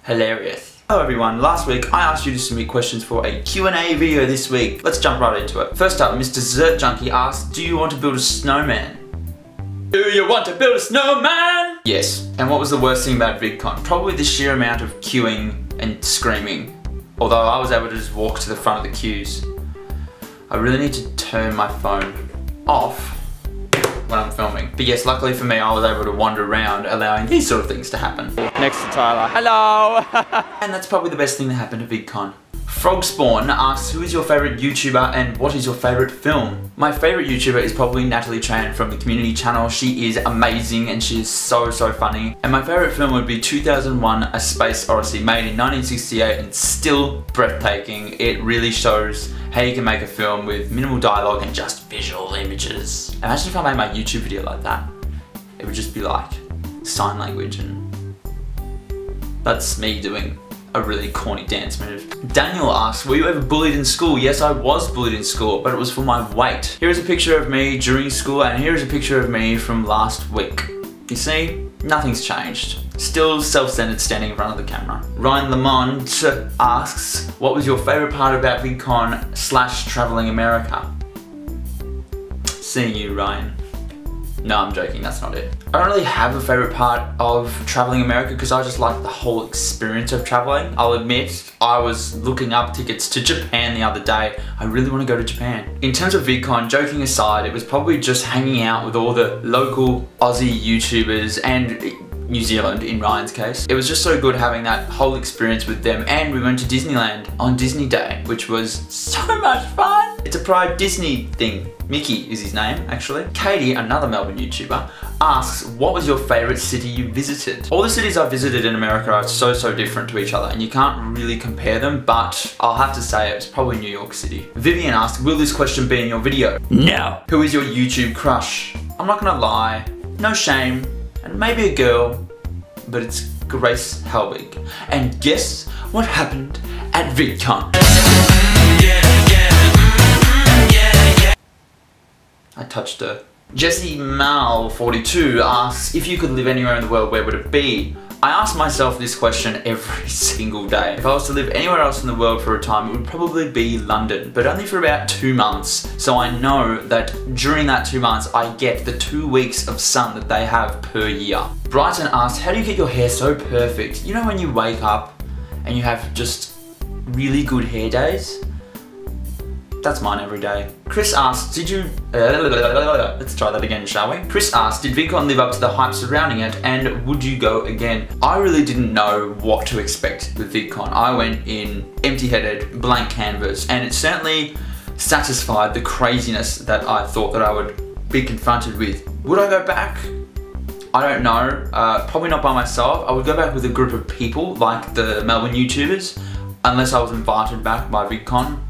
hilarious. Hello everyone, last week I asked you to submit questions for a Q&A video this week. Let's jump right into it. First up, Mr. Dessert Junkie asked, do you want to build a snowman? Do you want to build a snowman? Yes. And what was the worst thing about VidCon? Probably the sheer amount of queuing and screaming. Although I was able to just walk to the front of the queues. I really need to turn my phone off when I'm filming. But yes, luckily for me, I was able to wander around, allowing these sort of things to happen. Next to Tyler. Hello! And that's probably the best thing that happened at VidCon. Frogspawn asks, who is your favourite YouTuber and what is your favourite film? My favourite YouTuber is probably Natalie Tran from the Community channel. She is amazing and she is so funny. And my favourite film would be 2001 A Space Odyssey, made in 1968 and still breathtaking. It really shows how you can make a film with minimal dialogue and just visual images. Imagine if I made my YouTube video like that. It would just be like sign language, and that's me doing a really corny dance move. Daniel asks, were you ever bullied in school? Yes, I was bullied in school, but it was for my weight. Here is a picture of me during school, and here is a picture of me from last week. You see, nothing's changed. Still self-centered, standing in front of the camera. Ryan Lamont asks, what was your favorite part about VidCon / traveling America? Seeing you, Ryan. No, I'm joking, that's not it. I don't really have a favourite part of travelling America because I just like the whole experience of travelling. I'll admit, I was looking up tickets to Japan the other day. I really want to go to Japan. In terms of VidCon, joking aside, it was probably just hanging out with all the local Aussie YouTubers and New Zealand in Ryan's case. It was just so good having that whole experience with them, and we went to Disneyland on Disney Day, which was so much fun. It's a Pride Disney thing. Mickey is his name, actually. Katie, another Melbourne YouTuber, asks, what was your favourite city you visited? All the cities I visited in America are so different to each other, and you can't really compare them, but I'll have to say it was probably New York City. Vivian asked, will this question be in your video? No. Who is your YouTube crush? I'm not gonna lie, no shame, and maybe a girl, but it's Grace Helbig. And guess what happened at VidCon? I touched her. Jesse Mal 42 asks, if you could live anywhere in the world, where would it be? I ask myself this question every single day. If I was to live anywhere else in the world for a time, it would probably be London, but only for about 2 months. So I know that during that 2 months, I get the 2 weeks of sun that they have per year. Bryton asks, how do you get your hair so perfect? You know when you wake up and you have just really good hair days? That's mine every day. Chris asks, did you... let's try that again, shall we? Chris asks, did VidCon live up to the hype surrounding it, and would you go again? I really didn't know what to expect with VidCon. I went in empty-headed, blank canvas, and it certainly satisfied the craziness that I thought that I would be confronted with. Would I go back? I don't know. Probably not by myself. I would go back with a group of people, like the Melbourne YouTubers, unless I was invited back by VidCon,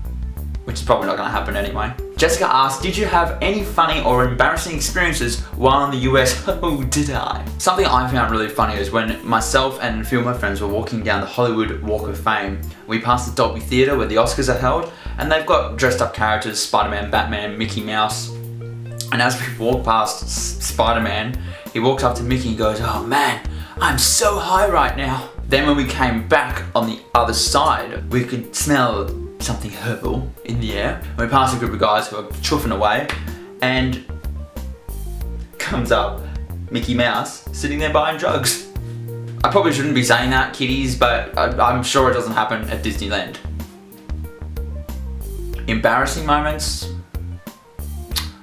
which is probably not going to happen anyway. Jessica asked, did you have any funny or embarrassing experiences while in the US? Oh, did I? Something I found really funny is when myself and a few of my friends were walking down the Hollywood Walk of Fame. We passed the Dolby Theatre where the Oscars are held, and they've got dressed up characters, Spider-Man, Batman, Mickey Mouse. And as we walked past Spider-Man, he walks up to Mickey and goes, oh man, I'm so high right now. Then when we came back on the other side, we could smell something herbal in the air. We passed a group of guys who were chuffing away, and comes up Mickey Mouse sitting there buying drugs. I probably shouldn't be saying that, kiddies, but I'm sure it doesn't happen at Disneyland. Embarrassing moments?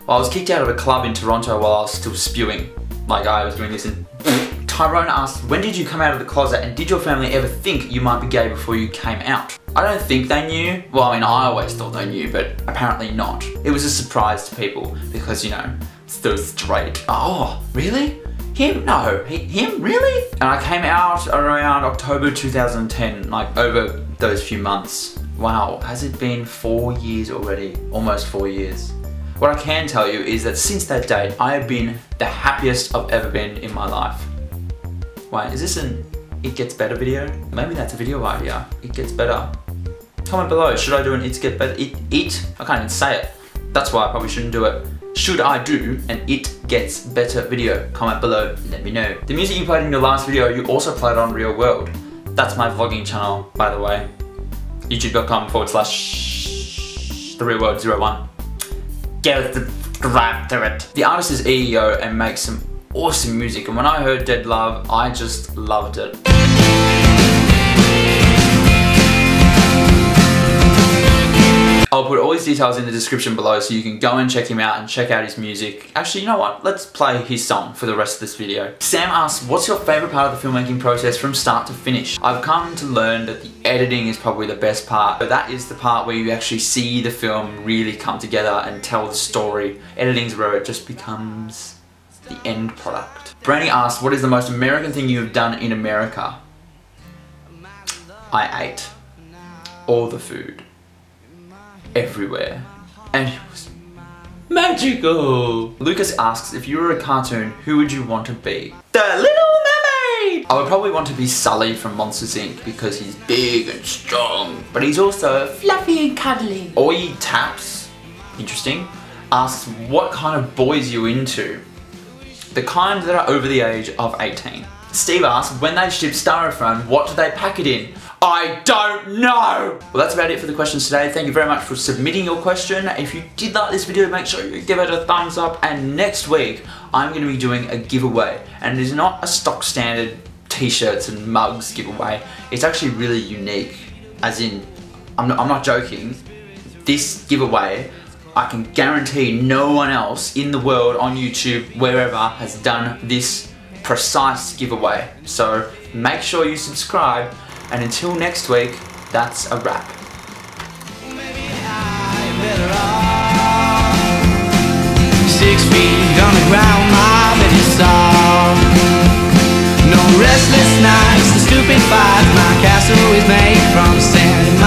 Well, I was kicked out of a club in Toronto while I was still spewing. Like I was doing this in... Tyrone asked, when did you come out of the closet, and did your family ever think you might be gay before you came out? I don't think they knew. Well, I mean, I always thought they knew, but apparently not. It was a surprise to people because, you know, it's so straight. Oh, really? Him? No. Him? Really? And I came out around October 2010, like over those few months. Wow, has it been 4 years already? Almost 4 years. What I can tell you is that since that date, I have been the happiest I've ever been in my life. Wait, is this an It Gets Better video? Maybe that's a video idea. It Gets Better. Comment below, should I do an It Gets Better? I can't even say it. That's why I probably shouldn't do it. Should I do an It Gets Better video? Comment below, let me know. The music you played in your last video, you also played on Real World. That's my vlogging channel, by the way. youtube.com/TheReelWorld01. Get subscribe to it. The artist is EEO and makes some awesome music, and when I heard Dead Love, I just loved it. I'll put all his details in the description below so you can go and check him out and check out his music. Actually, you know what? Let's play his song for the rest of this video. Sam asks, what's your favourite part of the filmmaking process from start to finish? I've come to learn that the editing is probably the best part. But that is the part where you actually see the film really come together and tell the story. Editing's where it just becomes the end product. Brandy asks, what is the most American thing you have done in America? I ate all the food. Everywhere, and it was magical. Lucas asks, if you were a cartoon, who would you want to be? The Little Mermaid! I would probably want to be Sully from Monsters Inc. because he's big and strong, but he's also fluffy and cuddly. Oi Taps, interesting, asks what kind of boys you into? The kind that are over the age of 18. Steve asks, when they ship styrofoam, what do they pack it in? I don't know! Well, that's about it for the questions today. Thank you very much for submitting your question. If you did like this video, make sure you give it a thumbs up. And next week, I'm going to be doing a giveaway. And it is not a stock standard t-shirts and mugs giveaway. It's actually really unique. As in, I'm not joking. This giveaway, I can guarantee no one else in the world, on YouTube, wherever, has done this precise giveaway. So make sure you subscribe. And until next week, that's a wrap. 6 feet on the ground, my bed is soft. No restless nights, the stupid fights. My castle is made from sand.